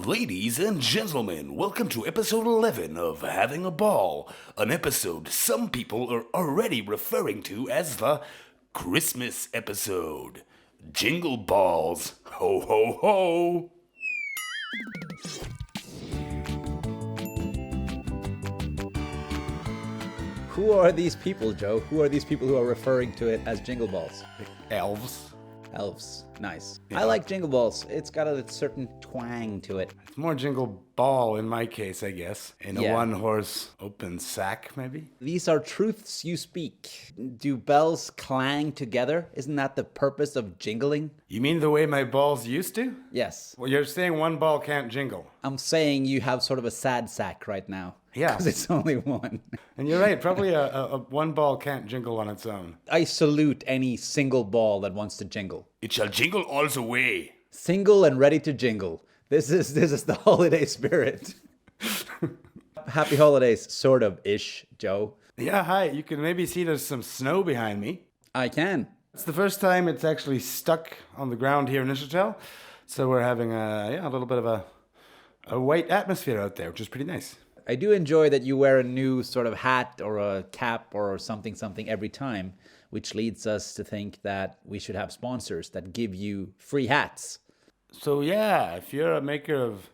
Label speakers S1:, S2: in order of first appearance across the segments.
S1: Ladies and gentlemen, welcome to episode 11 of Having a Ball, an episode some people are already referring to as the Christmas episode. Jingle balls, ho ho ho!
S2: Who are these people, Joe? Who are these people who are referring to it as Jingle Balls?
S1: Elves.
S2: Elves. Nice.
S1: Yeah.
S2: I like Jingle Balls. It's got a certain twang to it.
S1: It's more jingle ball in my case, I guess. In a
S2: Yeah.
S1: one-horse open sack, maybe?
S2: These are truths you speak. Do bells clang together? Isn't that the purpose of jingling?
S1: You mean the way my balls used to?
S2: Yes.
S1: Well, you're saying one ball can't jingle.
S2: I'm saying you have sort of a sad sack right now.
S1: Yeah.
S2: Because it's only one.
S1: And you're right, probably a one ball can't jingle on its own.
S2: I salute any single ball that wants to jingle.
S1: It shall jingle all the way.
S2: Single and ready to jingle. This is the holiday spirit. Happy holidays, sort of ish, Joe.
S1: Yeah, hi. You can maybe see there's some snow behind me.
S2: I can.
S1: It's the first time it's actually stuck on the ground here in Israel. So we're having a little bit of a white atmosphere out there, which is pretty nice.
S2: I do enjoy that you wear a new sort of hat or a cap or something every time, which leads us to think that we should have sponsors that give you free hats.
S1: So yeah, if you're a maker of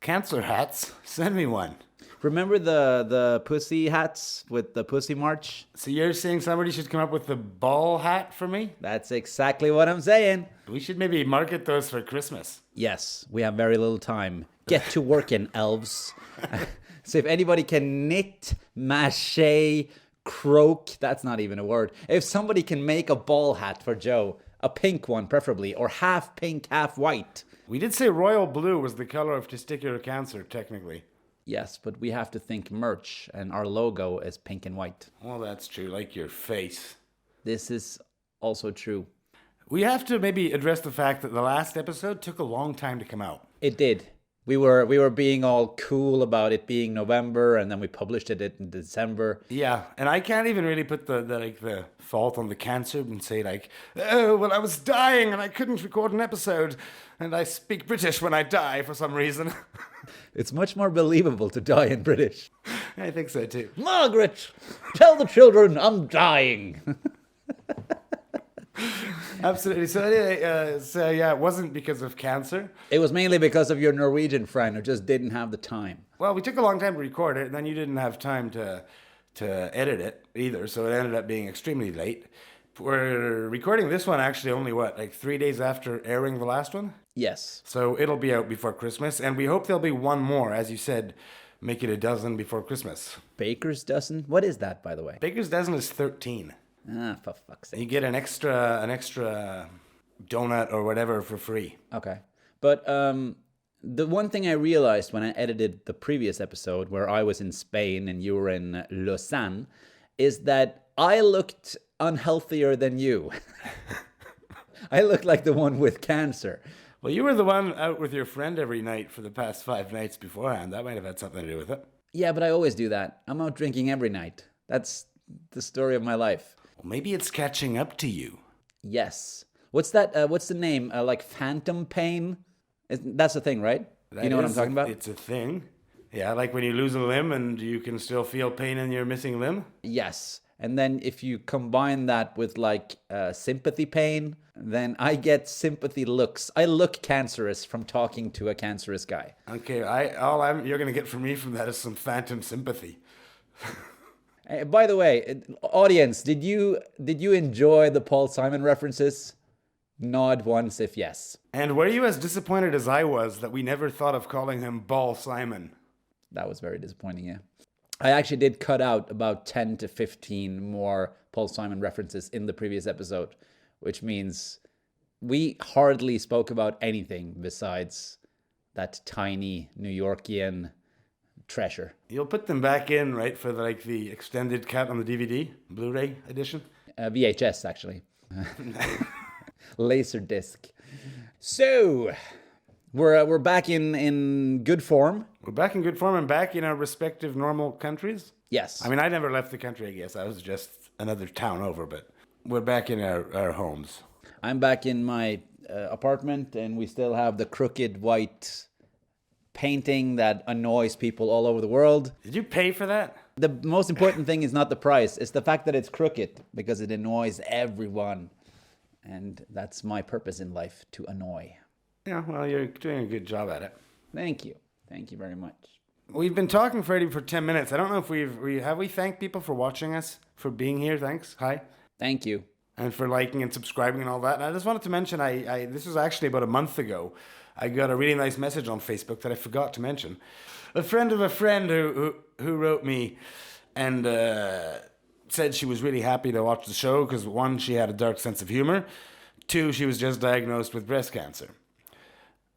S1: cancer hats, send me one.
S2: Remember the pussy hats with the pussy march?
S1: So you're saying somebody should come up with the ball hat for me?
S2: That's exactly what I'm saying.
S1: We should maybe market those for Christmas.
S2: Yes, we have very little time. Get to working, elves. So if anybody can knit, mache, croak, that's not even a word. If somebody can make a ball hat for Joe, a pink one preferably, or half pink, half white.
S1: We did say royal blue was the color of testicular cancer, technically.
S2: Yes, but we have to think merch, and our logo is pink and white.
S1: Well, that's true, like your face.
S2: This is also true.
S1: We have to maybe address the fact that the last episode took a long time to come out.
S2: It did. We were being all cool about it being November, and then we published it in December.
S1: Yeah, and I can't even really put the fault on the cancer and say like, oh, well, I was dying and I couldn't record an episode, and I speak British when I die for some reason.
S2: It's much more believable to die in British.
S1: I think so too.
S2: Margaret, tell the children I'm dying.
S1: Absolutely. So anyway, it wasn't because of cancer.
S2: It was mainly because of your Norwegian friend who just didn't have the time.
S1: Well, we took a long time to record it, and then you didn't have time to edit it either, so it ended up being extremely late. We're recording this one actually only, 3 days after airing the last one?
S2: Yes.
S1: So it'll be out before Christmas, and we hope there'll be one more, as you said, make it a dozen before Christmas.
S2: Baker's dozen? What is that, by the way?
S1: Baker's dozen is 13.
S2: Ah, for fuck's sake.
S1: You get an extra donut or whatever for free.
S2: Okay. But the one thing I realized when I edited the previous episode where I was in Spain and you were in Lausanne is that I looked unhealthier than you. I looked like the one with cancer.
S1: Well, you were the one out with your friend every night for the past 5 nights beforehand. That might have had something to do with it.
S2: Yeah, but I always do that. I'm out drinking every night. That's the story of my life.
S1: Well, maybe it's catching up to you.
S2: Yes. What's that? What's the name? Like phantom pain? That's the thing, right? You know what I'm talking about?
S1: It's a thing. Yeah, like when you lose a limb and you can still feel pain in your missing limb.
S2: Yes. And then if you combine that with like sympathy pain, then I get sympathy looks. I look cancerous from talking to a cancerous guy.
S1: Okay, you're gonna get from me from that is some phantom sympathy.
S2: By the way, audience, did you enjoy the Paul Simon references? Nod once if yes.
S1: And were you as disappointed as I was that we never thought of calling him Ball Simon?
S2: That was very disappointing, yeah. I actually did cut out about 10 to 15 more Paul Simon references in the previous episode, which means we hardly spoke about anything besides that tiny New Yorkian treasure.
S1: You'll put them back in, right, for the extended cut on the DVD, Blu-ray edition?
S2: VHS, actually. Laserdisc. So, we're back in good form.
S1: We're back in good form and back in our respective normal countries?
S2: Yes.
S1: I mean, I never left the country, I guess. I was just another town over, but we're back in our homes.
S2: I'm back in my apartment, and we still have the crooked white painting that annoys people all over the world.
S1: Did you pay for that?
S2: The most important thing is not the price, it's the fact that it's crooked, because it annoys everyone. And that's my purpose in life, to annoy.
S1: Yeah, well, you're doing a good job at it.
S2: Thank you. Thank you very much.
S1: We've been talking for 10 minutes. I don't know if we thanked people for watching us, for being here. Thanks. Hi.
S2: Thank you.
S1: And for liking and subscribing and all that. And I just wanted to mention, this was actually about a month ago. I got a really nice message on Facebook that I forgot to mention. A friend of a friend who wrote me and said she was really happy to watch the show because, one, she had a dark sense of humor. Two, she was just diagnosed with breast cancer.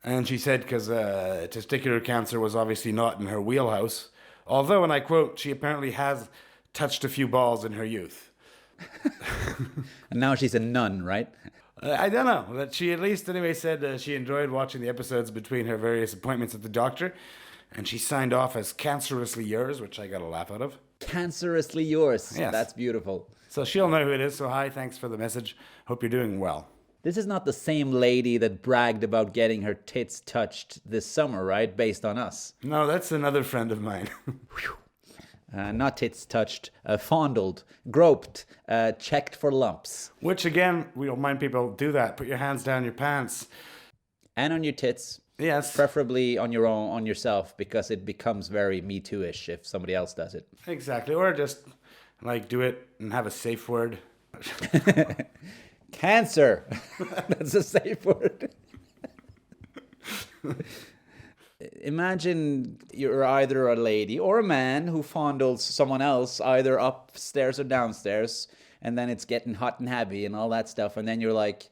S1: And she said because testicular cancer was obviously not in her wheelhouse. Although, and I quote, she apparently has touched a few balls in her youth.
S2: And now she's a nun, right?
S1: I don't know. But she at least anyway said she enjoyed watching the episodes between her various appointments at the doctor. And she signed off as cancerously yours, which I got a laugh out of.
S2: Cancerously yours.
S1: Yes.
S2: That's beautiful.
S1: So she'll know who it is. So hi, thanks for the message. Hope you're doing well.
S2: This is not the same lady that bragged about getting her tits touched this summer, right? Based on us.
S1: No, that's another friend of mine.
S2: Not tits touched, fondled, groped, checked for lumps.
S1: Which again, we don't mind people do that. Put your hands down your pants.
S2: And on your tits.
S1: Yes.
S2: Preferably on your own, on yourself, because it becomes very Me Too-ish if somebody else does it.
S1: Exactly. Or just like do it and have a safe word.
S2: Cancer. That's a safe word. Imagine you're either a lady or a man who fondles someone else either upstairs or downstairs, and then it's getting hot and heavy and all that stuff, and then you're like,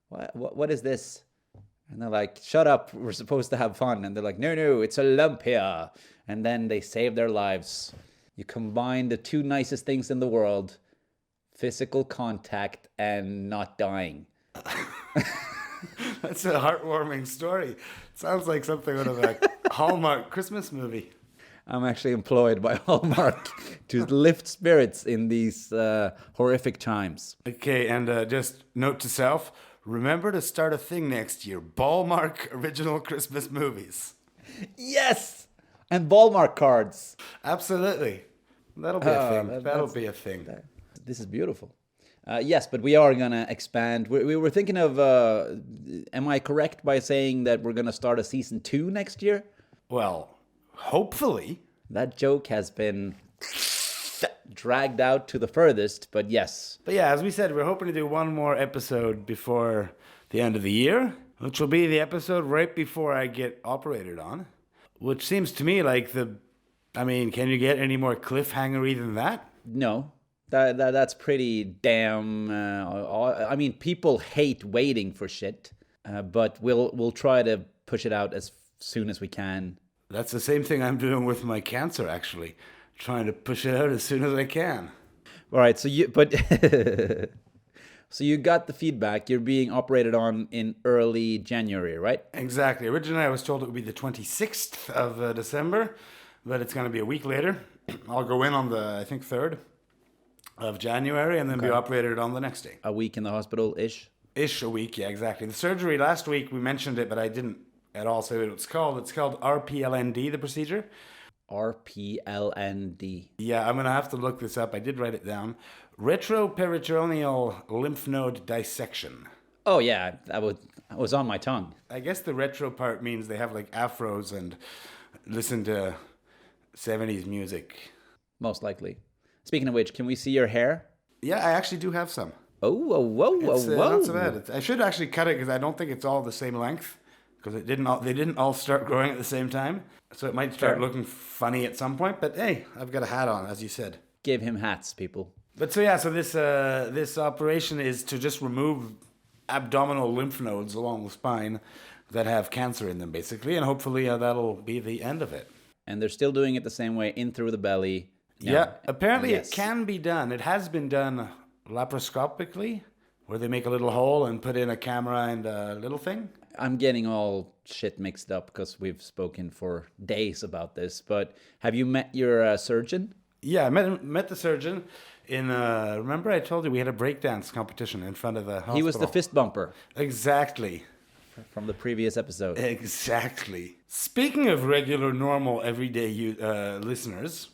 S2: what is this? And they're like, shut up, we're supposed to have fun. And they're like, no, it's a lump here. And then they save their lives. You combine the two nicest things in the world, physical contact and not dying.
S1: That's a heartwarming story. Sounds like something out of a Hallmark Christmas movie.
S2: I'm actually employed by Hallmark to lift spirits in these horrific times.
S1: Okay, and just note to self, remember to start a thing next year. Ballmark original Christmas movies.
S2: Yes! And Ballmark cards.
S1: Absolutely. That'll be a thing. That'll be a thing.
S2: This is beautiful. Yes, but we are going to expand. We were thinking of, am I correct by saying that we're going to start a season 2 next year?
S1: Well, hopefully.
S2: That joke has been dragged out to the furthest, but yes.
S1: But yeah, as we said, we're hoping to do one more episode before the end of the year, which will be the episode right before I get operated on, which seems to me like can you get any more cliffhangery than that?
S2: No. That's pretty damn. People hate waiting for shit, but we'll try to push it out as soon as we can.
S1: That's the same thing I'm doing with my cancer, actually, trying to push it out as soon as I can.
S2: All right, so you got the feedback. You're being operated on in early January, right?
S1: Exactly. Originally, I was told it would be the 26th of December, but it's going to be a week later. I'll go in on the 3rd. Of January, and then be operated on the next day.
S2: A week in the hospital-ish?
S1: Ish, a week, yeah, exactly. The surgery last week, we mentioned it, but I didn't at all say what it's called. It's called RPLND, the procedure.
S2: RPLND.
S1: Yeah, I'm going to have to look this up. I did write it down. Retroperitoneal lymph node dissection.
S2: Oh, yeah, that was on my tongue.
S1: I guess the retro part means they have like afros and listen to 70s music.
S2: Most likely. Speaking of which, can we see your hair?
S1: Yeah, I actually do have some.
S2: Whoa.
S1: It's not so bad. I should actually cut it because I don't think it's all the same length. Because they didn't all start growing at the same time. So it might start looking funny at some point. But hey, I've got a hat on, as you said.
S2: Give him hats, people.
S1: But so this operation is to just remove abdominal lymph nodes along the spine that have cancer in them, basically. And hopefully that'll be the end of it.
S2: And they're still doing it the same way, in through the belly.
S1: Yeah, apparently it can be done. It has been done laparoscopically, where they make a little hole and put in a camera and a little thing.
S2: I'm getting all shit mixed up because we've spoken for days about this. But have you met your surgeon?
S1: Yeah, I met the surgeon in, remember I told you we had a breakdance competition in front of the hospital?
S2: He was the fist bumper.
S1: Exactly.
S2: from the previous episode.
S1: Exactly. Speaking of regular, normal, everyday listeners,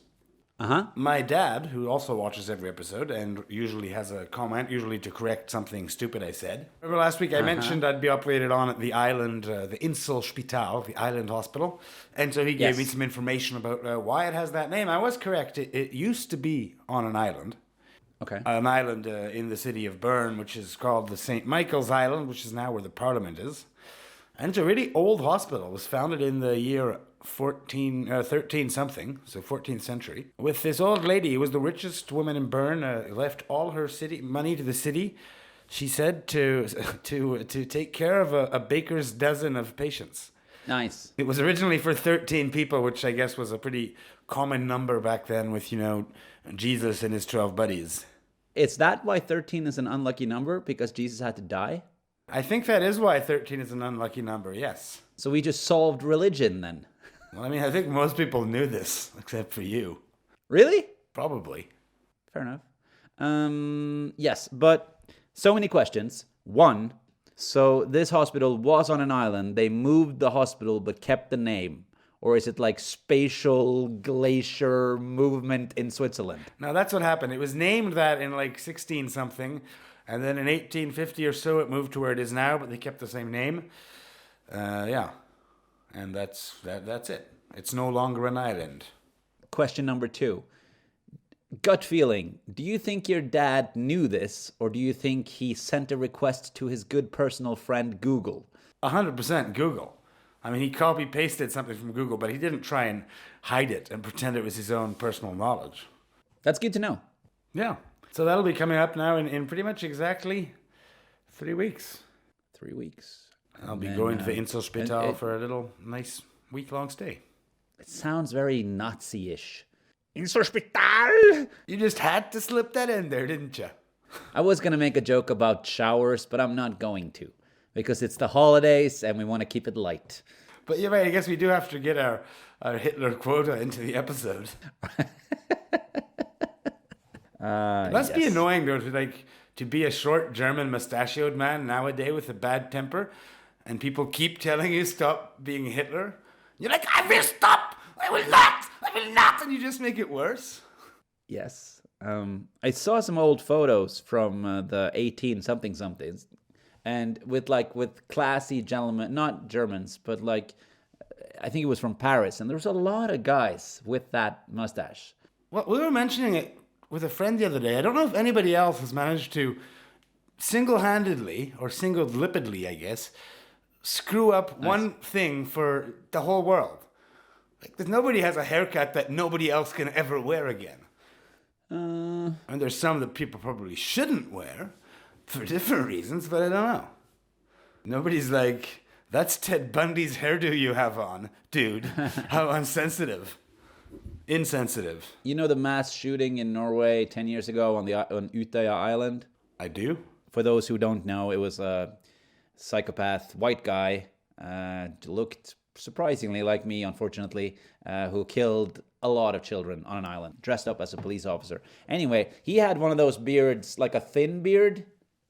S1: my dad, who also watches every episode and usually has a comment, usually to correct something stupid I said. Remember last week I mentioned I'd be operated on at the island, the Inselspital, the island hospital. And so he gave me some information about why it has that name. I was correct. It used to be on an island.
S2: Okay.
S1: An island in the city of Bern, which is called the St. Michael's Island, which is now where the Parliament is. And it's a really old hospital. It was founded in the year 13 something, so 14th century, with this old lady who was the richest woman in Bern, left all her city money to the city, she said, to take care of a baker's dozen of patients.
S2: Nice.
S1: It was originally for 13 people, which I guess was a pretty common number back then with, Jesus and his 12 buddies.
S2: Is that why 13 is an unlucky number? Because Jesus had to die?
S1: I think that is why 13 is an unlucky number, yes.
S2: So we just solved religion then?
S1: Well, I think most people knew this, except for you.
S2: Really?
S1: Probably.
S2: Fair enough. Yes, but so many questions. One, so this hospital was on an island. They moved the hospital but kept the name. Or is it like spatial glacier movement in Switzerland?
S1: No, that's what happened. It was named that in like 16 something. And then in 1850 or so, it moved to where it is now, but they kept the same name. Yeah. And that's it. It's no longer an island.
S2: Question number 2. Gut feeling. Do you think your dad knew this, or do you think he sent a request to his good personal friend Google?
S1: 100% Google. He copy-pasted something from Google, but he didn't try and hide it and pretend it was his own personal knowledge.
S2: That's good to know.
S1: Yeah. So that'll be coming up now in pretty much exactly 3 weeks.
S2: 3 weeks.
S1: I'll be going to the Inselspital for a little nice week-long stay.
S2: It sounds very Nazi-ish. Inselspital!
S1: You just had to slip that in there, didn't you?
S2: I was going to make a joke about showers, but I'm not going to. Because it's the holidays and we want to keep it light.
S1: But you're right, I guess we do have to get our Hitler quota into the episode. It must be annoying, though, to be a short German mustachioed man nowadays with a bad temper, and people keep telling you stop being Hitler. You're like, I will stop! I will not! And you just make it worse.
S2: Yes. I saw some old photos from the 18-somethings. And with classy gentlemen, not Germans, but I think it was from Paris. And there was a lot of guys with that mustache.
S1: Well, we were mentioning it with a friend the other day. I don't know if anybody else has managed to single-handedly, or single-lippedly, I guess, screw up one thing for the whole world. Nobody has a haircut that nobody else can ever wear again. And there's some that people probably shouldn't wear. For different reasons, but I don't know. Nobody's like, that's Ted Bundy's hairdo you have on. Dude, how insensitive. Insensitive.
S2: You know the mass shooting in Norway 10 years ago on Utøya Island?
S1: I do.
S2: For those who don't know, it was a psychopath white guy, looked surprisingly like me, unfortunately, who killed a lot of children on an island, dressed up as a police officer. Anyway, he had one of those beards, like a thin beard,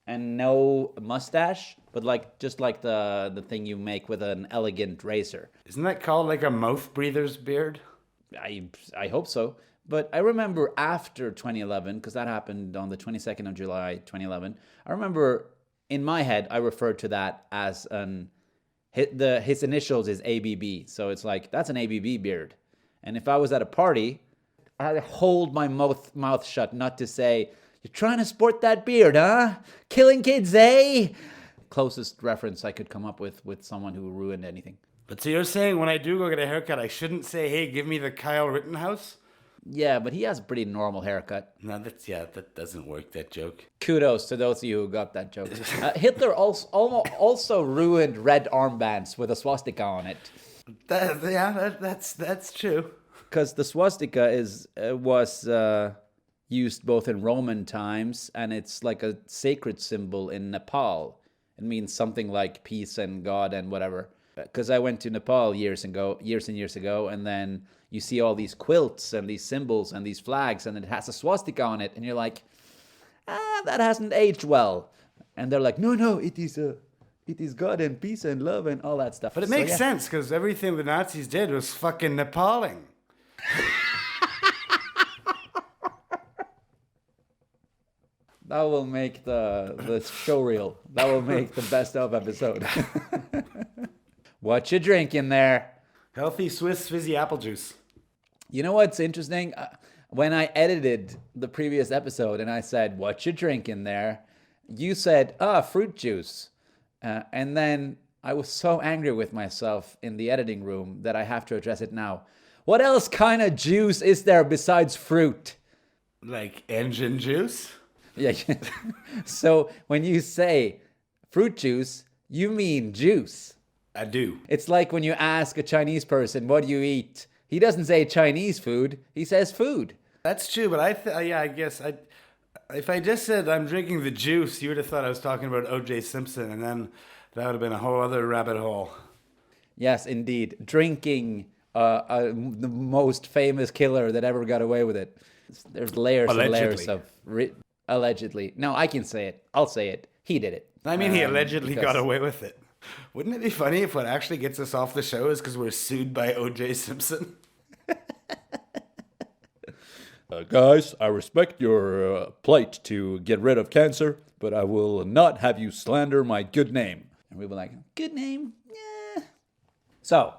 S2: and no mustache, but just like the thing you make with an elegant razor.
S1: Isn't that called like a mouth breather's beard?
S2: I hope so. But I remember after 2011, because that happened on the 22nd of July, 2011, I remember in my head, I referred to that as his initials is ABB. So it's like, that's an ABB beard. And if I was at a party, I'd hold my mouth shut not to say, you're trying to sport that beard, huh? Killing kids, eh? Closest reference I could come up with someone who ruined anything.
S1: But so you're saying when I do go get a haircut, I shouldn't say, hey, give me the Kyle Rittenhouse?
S2: Yeah, but he has a pretty normal haircut.
S1: No, that doesn't work, that joke.
S2: Kudos to those of you who got that joke. Hitler also ruined red armbands with a swastika on it.
S1: That's true.
S2: Because the swastika was used both in Roman times, and it's like a sacred symbol in Nepal. It means something like peace and God and whatever. Because I went to Nepal years and years ago, and then you see all these quilts and these symbols and these flags, and it has a swastika on it, and you're like, that hasn't aged well. And they're like, no, it is It is God and peace and love and all that stuff.
S1: But it makes sense, because everything the Nazis did was fucking appalling.
S2: That will make the show reel. That will make the best of episode. What you drinking there?
S1: Healthy Swiss fizzy apple juice.
S2: You know what's interesting? When I edited the previous episode and I said, what you drinking there? You said, fruit juice. And then I was so angry with myself in the editing room that I have to address it now. What else kind of juice is there besides fruit?
S1: Like engine juice?
S2: Yeah. So when you say fruit juice, you mean juice.
S1: I do.
S2: It's like when you ask a Chinese person, what do you eat? He doesn't say Chinese food. He says food.
S1: That's true, but I guess if I just said I'm drinking the juice, you would have thought I was talking about O.J. Simpson, and then that would have been a whole other rabbit hole.
S2: Yes, indeed. Drinking the most famous killer that ever got away with it. There's layers and layers of... Allegedly. No, I can say it. I'll say it. He did it.
S1: I mean, he allegedly got away with it. Wouldn't it be funny if what actually gets us off the show is because we're sued by O.J. Simpson?
S2: Guys, I respect your plight to get rid of cancer, but I will not have you slander my good name. And we were like, good name? Yeah. So,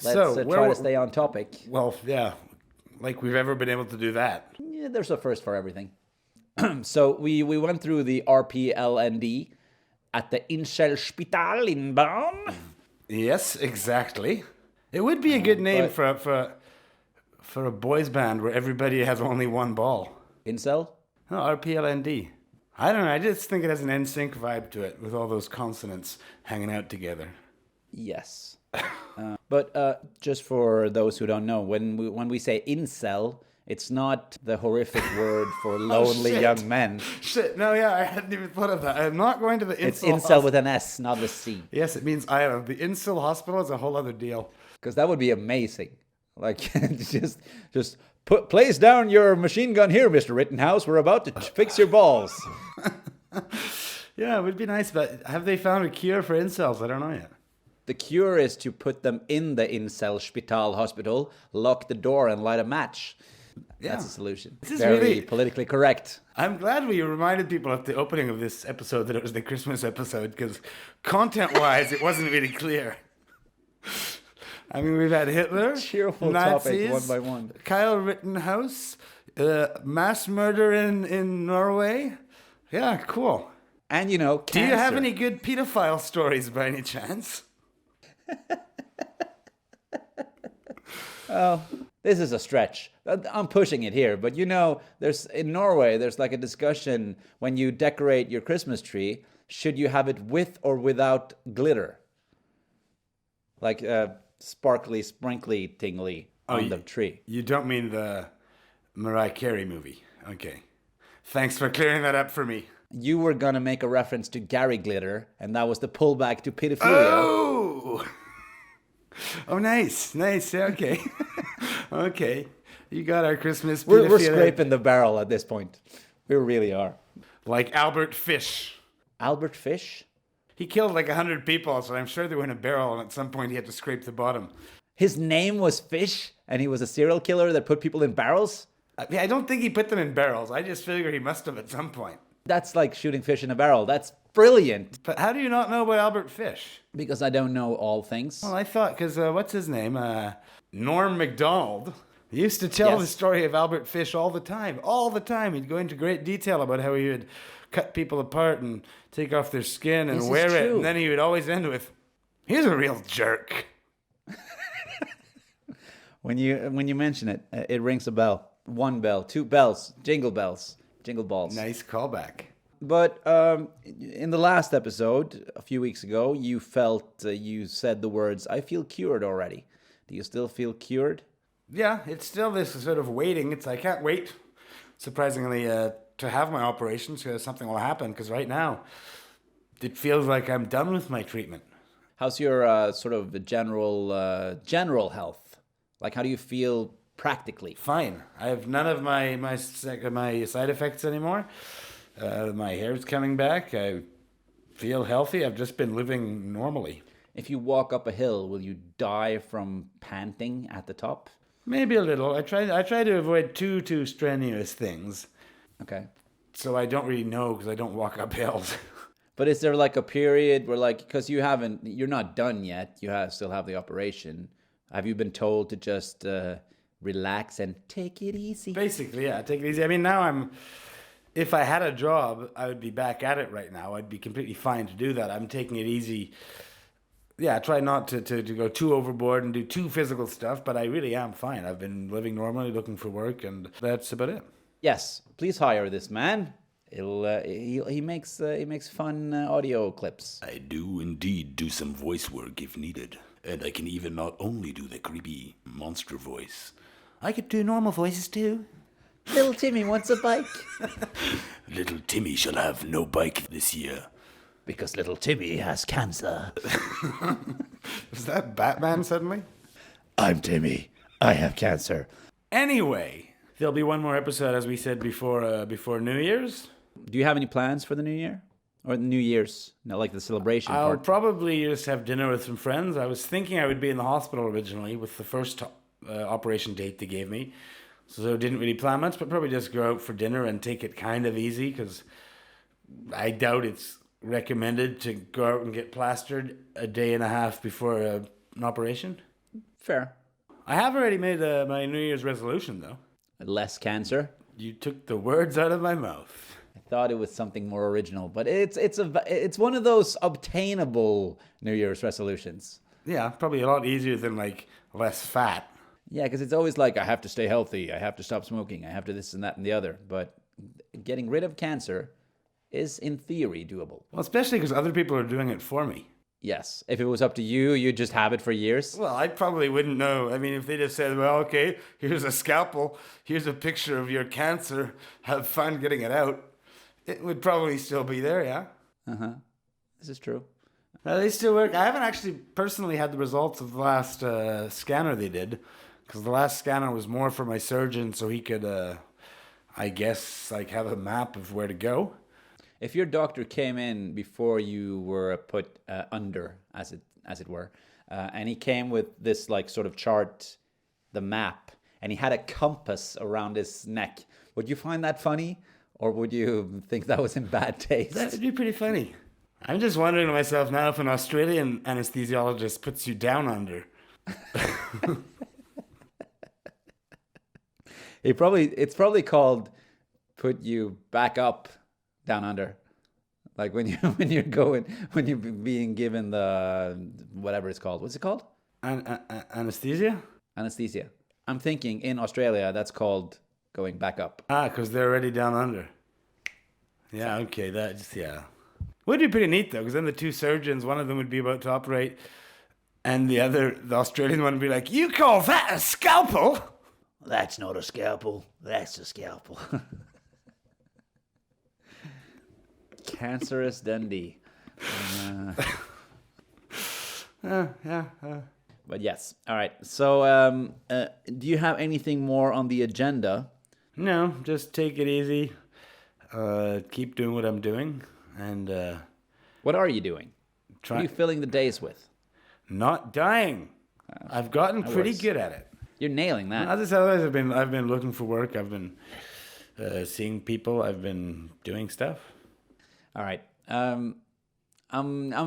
S2: let's try to stay on topic.
S1: Well, yeah, like we've ever been able to do that.
S2: Yeah, there's a first for everything. So we went through the RPLND at the Incel-Spital in Bonn.
S1: Yes, exactly. It would be a good name for a boys band where everybody has only one ball.
S2: Incel?
S1: No, RPLND. I don't know. I just think it has an NSYNC vibe to it with all those consonants hanging out together.
S2: Yes. But just for those who don't know, when we say incel, it's not the horrific word for lonely young men.
S1: Shit, no, yeah, I hadn't even thought of that. I'm not going to the incel.
S2: It's incel with an S, not a C.
S1: Yes, it means island. The incel hospital is a whole other deal.
S2: Because that would be amazing. Like, just place down your machine gun here, Mr. Rittenhouse. We're about to fix your balls.
S1: Yeah, it would be nice, but have they found a cure for incels? I don't know yet.
S2: The cure is to put them in the Incel-Spital hospital, lock the door, and light a match. Yeah. That's a solution. This is very really politically correct.
S1: I'm glad we reminded people at the opening of this episode that it was the Christmas episode, because content-wise, it wasn't really clear. I mean, we've had Hitler,
S2: cheerful
S1: Nazis,
S2: topic one by one.
S1: Kyle Rittenhouse, mass murder in Norway. Yeah, cool.
S2: And, you know, cancer.
S1: Do you have any good pedophile stories by any chance?
S2: Oh, this is a stretch. I'm pushing it here, but you know, in Norway, there's like a discussion when you decorate your Christmas tree, should you have it with or without glitter? Like sparkly, sprinkly, tingly on the tree.
S1: You don't mean the Mariah Carey movie. Okay. Thanks for clearing that up for me.
S2: You were going to make a reference to Gary Glitter, and that was the pullback to pedophilia.
S1: Oh! Oh, nice. Nice. Okay. Okay. You got our Christmas pedophilia.
S2: We're scraping the barrel at this point. We really are.
S1: Like Albert Fish.
S2: Albert Fish?
S1: He killed like 100 people, so I'm sure they were in a barrel, and at some point he had to scrape the bottom.
S2: His name was Fish, and he was a serial killer that put people in barrels?
S1: I don't think he put them in barrels. I just figure he must have at some point.
S2: That's like shooting fish in a barrel. That's brilliant.
S1: But how do you not know about Albert Fish?
S2: Because I don't know all things.
S1: Well, I thought, because what's his name? Norm Macdonald used to tell the story of Albert Fish all the time. All the time. He'd go into great detail about how he would cut people apart and take off their skin and wear it. And then he would always end with, he's a real jerk.
S2: When you mention it, it rings a bell. One bell, two bells, jingle bells. Jingle balls.
S1: Nice callback.
S2: But in the last episode, a few weeks ago, you said the words, I feel cured already. Do you still feel cured?
S1: Yeah, it's still this sort of waiting. I can't wait, surprisingly, to have my operations because something will happen. Because right now, it feels like I'm done with my treatment.
S2: How's your sort of general health? Like, how do you feel practically?
S1: Fine. I have none of my side effects anymore. My hair's coming back. Feel healthy. I've just been living normally.
S2: If you walk up a hill, will you die from panting at the top?
S1: Maybe a little. I try to avoid too strenuous things.
S2: Okay.
S1: So I don't really know because I don't walk up hills.
S2: But is there like a period where like, because you're not done yet, still have the operation. Have you been told to just relax and take it easy?
S1: Basically, yeah, take it easy. I mean, now if I had a job, I would be back at it right now. I'd be completely fine to do that. I'm taking it easy. Yeah, I try not to go too overboard and do too physical stuff, but I really am fine. I've been living normally, looking for work, and that's about it.
S2: Yes, please hire this man. He makes fun audio clips.
S1: I do indeed do some voice work if needed. And I can even not only do the creepy monster voice, I could do normal voices too.
S2: Little Timmy wants a bike.
S1: Little Timmy shall have no bike this year.
S2: Because little Timmy has cancer.
S1: Was that Batman suddenly?
S2: I'm Timmy. I have cancer.
S1: Anyway, there'll be one more episode, as we said before New Year's.
S2: Do you have any plans for the New Year? Or New Year's? No, like the celebration
S1: I'll
S2: part.
S1: probably just have dinner with some friends. I was thinking I would be in the hospital originally with the first operation date they gave me. So I didn't really plan much, but probably just go out for dinner and take it kind of easy because I doubt it's recommended to go out and get plastered a day and a half before an operation.
S2: Fair.
S1: I have already made my New Year's resolution, though.
S2: Less cancer.
S1: You took the words out of my mouth.
S2: I thought it was something more original, but it's one of those obtainable New Year's resolutions.
S1: Yeah, probably a lot easier than like less fat.
S2: Yeah, because it's always like, I have to stay healthy, I have to stop smoking, I have to this and that and the other. But getting rid of cancer is, in theory, doable.
S1: Well, especially because other people are doing it for me.
S2: Yes. If it was up to you, you'd just have it for years.
S1: Well, I probably wouldn't know. I mean, if they just said, well, okay, here's a scalpel, here's a picture of your cancer, have fun getting it out, it would probably still be there, yeah?
S2: Uh-huh. This is true.
S1: They still work. I haven't actually personally had the results of the last scanner they did, because the last scanner was more for my surgeon so he could, I guess, like have a map of where to go.
S2: If your doctor came in before you were put under, as it were, and he came with this like sort of chart, the map, and he had a compass around his neck, would you find that funny, or would you think that was in bad taste?
S1: That would be pretty funny. I'm just wondering to myself now if an Australian anesthesiologist puts you down under.
S2: It's probably called put you back up down under. Like when you're being given the whatever it's called. What's it called?
S1: Anesthesia?
S2: Anesthesia. I'm thinking in Australia that's called going back up.
S1: Because they're already down under. Yeah, okay, yeah. Would be pretty neat though, because then the two surgeons, one of them would be about to operate, and the Australian one would be like, "You call that a scalpel?"
S2: That's not a scalpel. That's a scalpel. Cancerous Dundee. But yes. All right. So, do you have anything more on the agenda?
S1: No, just take it easy. Keep doing what I'm doing. And
S2: what are you doing? What are you filling the days with?
S1: Not dying. I've gotten pretty good at it.
S2: You're nailing that.
S1: As I said, I've been looking for work. I've been seeing people. I've been doing stuff.
S2: All right. I'm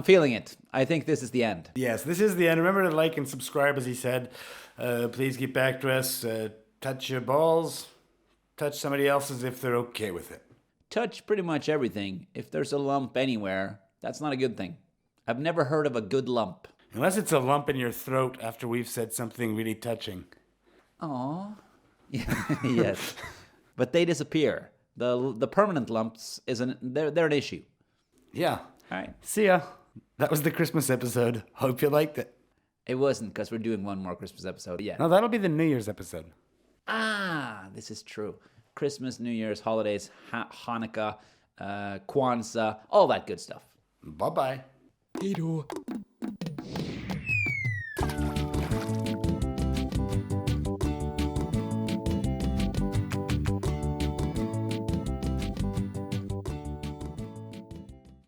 S2: feeling it. I think this is the end.
S1: Yes, this is the end. Remember to like and subscribe, as he said. Please get back to us. Touch your balls. Touch somebody else's if they're okay with it.
S2: Touch pretty much everything. If there's a lump anywhere, that's not a good thing. I've never heard of a good lump.
S1: Unless it's a lump in your throat after we've said something really touching.
S2: Aww. Yes. But they disappear. The permanent lumps they're an issue.
S1: Yeah.
S2: All right.
S1: See ya. That was the Christmas episode. Hope you liked it.
S2: It wasn't, because we're doing one more Christmas episode. Yeah.
S1: No, that'll be the New Year's episode.
S2: This is true. Christmas, New Year's, holidays, Hanukkah, Kwanzaa, all that good stuff.
S1: Bye-bye.
S2: Hey,